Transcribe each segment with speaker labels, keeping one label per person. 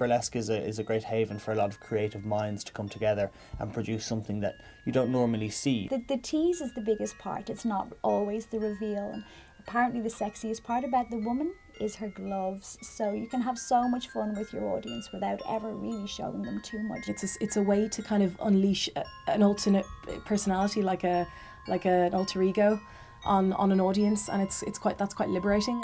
Speaker 1: burlesque is a great haven for a lot of creative minds to come together and produce something that you don't normally see.
Speaker 2: The tease is the biggest part. It's not always the reveal. And apparently the sexiest part about the woman is her gloves. So you can have so much fun with your audience without ever really showing them too much.
Speaker 3: It's a way to kind of unleash an alternate personality, like an alter ego on an audience, and that's quite liberating.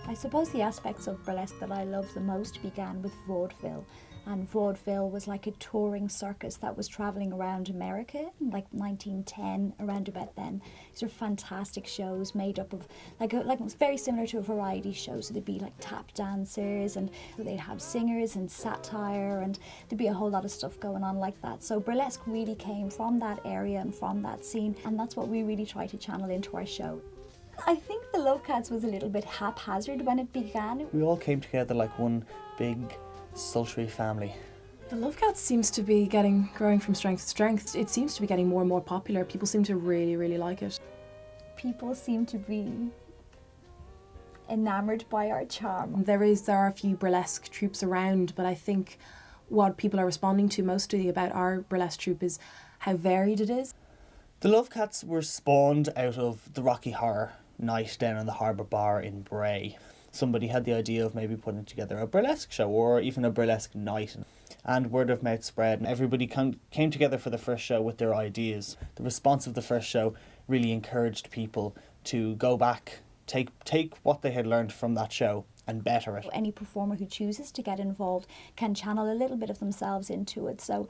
Speaker 2: I suppose the aspects of burlesque that I love the most began with vaudeville. And vaudeville was like a touring circus that was travelling around America in like 1910, around about then. These are fantastic shows made up of, like it's very similar to a variety show. So there'd be like tap dancers, and they'd have singers and satire, and there'd be a whole lot of stuff going on like that. So burlesque really came from that area and from that scene, and that's what we really try to channel into our show. I think the LoveCats was a little bit haphazard when it began.
Speaker 1: We all came together like one big sultry family.
Speaker 3: The LoveCats seems to be growing from strength to strength. It seems to be getting more and more popular. People seem to really, really like it.
Speaker 2: People seem to be enamoured by our charm.
Speaker 3: There are a few burlesque troupes around, but I think what people are responding to mostly about our burlesque troupe is how varied it is.
Speaker 1: The LoveCats were spawned out of the Rocky Horror night down in the Harbour Bar in Bray. Somebody had the idea of maybe putting together a burlesque show or even a burlesque night, and word of mouth spread, and everybody came together for the first show with their ideas. The response of the first show really encouraged people to go back, take what they had learned from that show and better it.
Speaker 2: Any performer who chooses to get involved can channel a little bit of themselves into it. So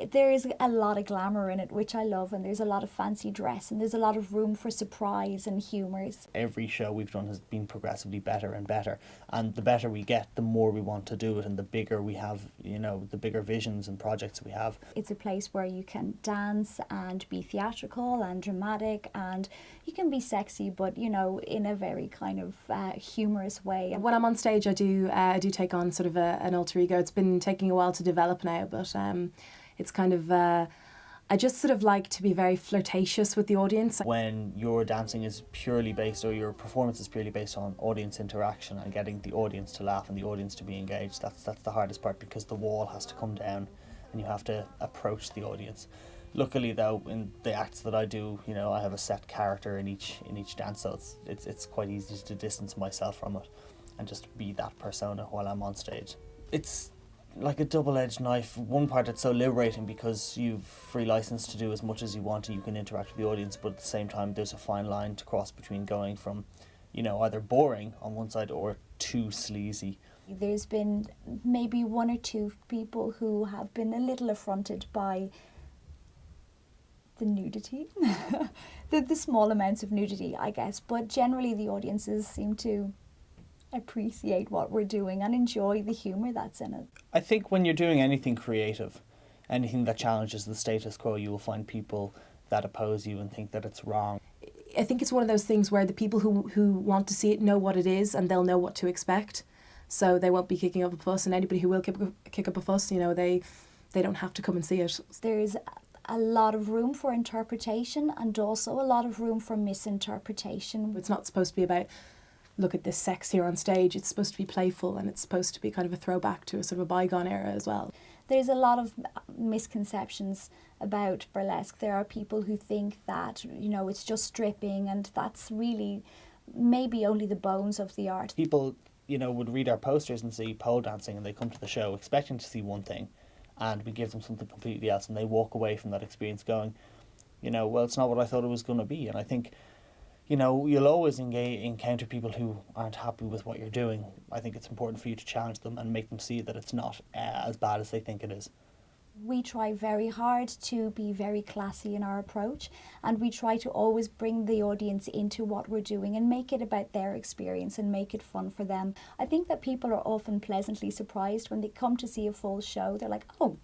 Speaker 2: there is a lot of glamour in it, which I love, and there's a lot of fancy dress, and there's a lot of room for surprise and humours.
Speaker 1: Every show we've done has been progressively better and better, and the better we get, the more we want to do it, and the bigger we have, the bigger visions and projects we have.
Speaker 2: It's a place where you can dance and be theatrical and dramatic, and you can be sexy, but in a very kind of humorous way.
Speaker 3: When I'm on stage, I do take on sort of an alter ego. It's been taking a while to develop now, but it's kind of I just sort of like to be very flirtatious with the audience.
Speaker 1: When your dancing is purely based, or your performance is purely based on audience interaction and getting the audience to laugh and the audience to be engaged, that's the hardest part, because the wall has to come down and you have to approach the audience. Luckily though, in the acts that I do, I have a set character in each dance, so it's quite easy to distance myself from it and just be that persona while I'm on stage. It's like a double-edged knife. One part, it's so liberating because you've free license to do as much as you want and you can interact with the audience, but at the same time there's a fine line to cross between going from, either boring on one side or too sleazy.
Speaker 2: There's been maybe one or two people who have been a little affronted by the nudity, the small amounts of nudity, I guess, but generally the audiences seem to appreciate what we're doing and enjoy the humour that's in it.
Speaker 1: I think when you're doing anything creative, anything that challenges the status quo, you will find people that oppose you and think that it's wrong.
Speaker 3: I think it's one of those things where the people who want to see it know what it is, and they'll know what to expect, so they won't be kicking up a fuss, and anybody who will kick up a fuss, they don't have to come and see it.
Speaker 2: There's a lot of room for interpretation and also a lot of room for misinterpretation.
Speaker 3: It's not supposed to be about, look at this sex here on stage. It's supposed to be playful, and it's supposed to be kind of a throwback to a sort of a bygone era as well.
Speaker 2: There's a lot of misconceptions about burlesque. There are people who think that, it's just stripping, and that's really maybe only the bones of the art.
Speaker 1: People, would read our posters and see pole dancing, and they come to the show expecting to see one thing, and we give them something completely else, and they walk away from that experience going, well, it's not what I thought it was going to be. And I think, you'll always encounter people who aren't happy with what you're doing. I think it's important for you to challenge them and make them see that it's not as bad as they think it is.
Speaker 2: We try very hard to be very classy in our approach, and we try to always bring the audience into what we're doing and make it about their experience and make it fun for them. I think that people are often pleasantly surprised when they come to see a full show. They're like, oh,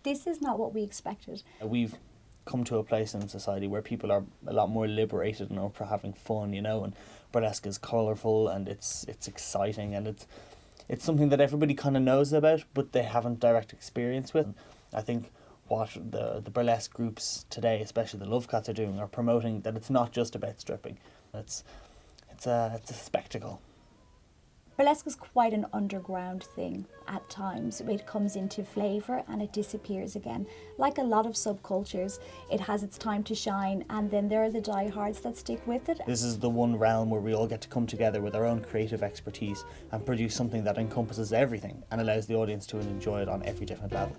Speaker 2: this is not what we expected.
Speaker 1: We've come to a place in society where people are a lot more liberated and are for having fun, and burlesque is colourful and it's exciting, and it's something that everybody kind of knows about, but they haven't direct experience with. I think what the burlesque groups today, especially the LoveCats, are doing are promoting that it's not just about stripping. it's a spectacle.
Speaker 2: Burlesque is quite an underground thing at times. It comes into flavour and it disappears again. Like a lot of subcultures, it has its time to shine, and then there are the diehards that stick with it.
Speaker 1: This is the one realm where we all get to come together with our own creative expertise and produce something that encompasses everything and allows the audience to enjoy it on every different level.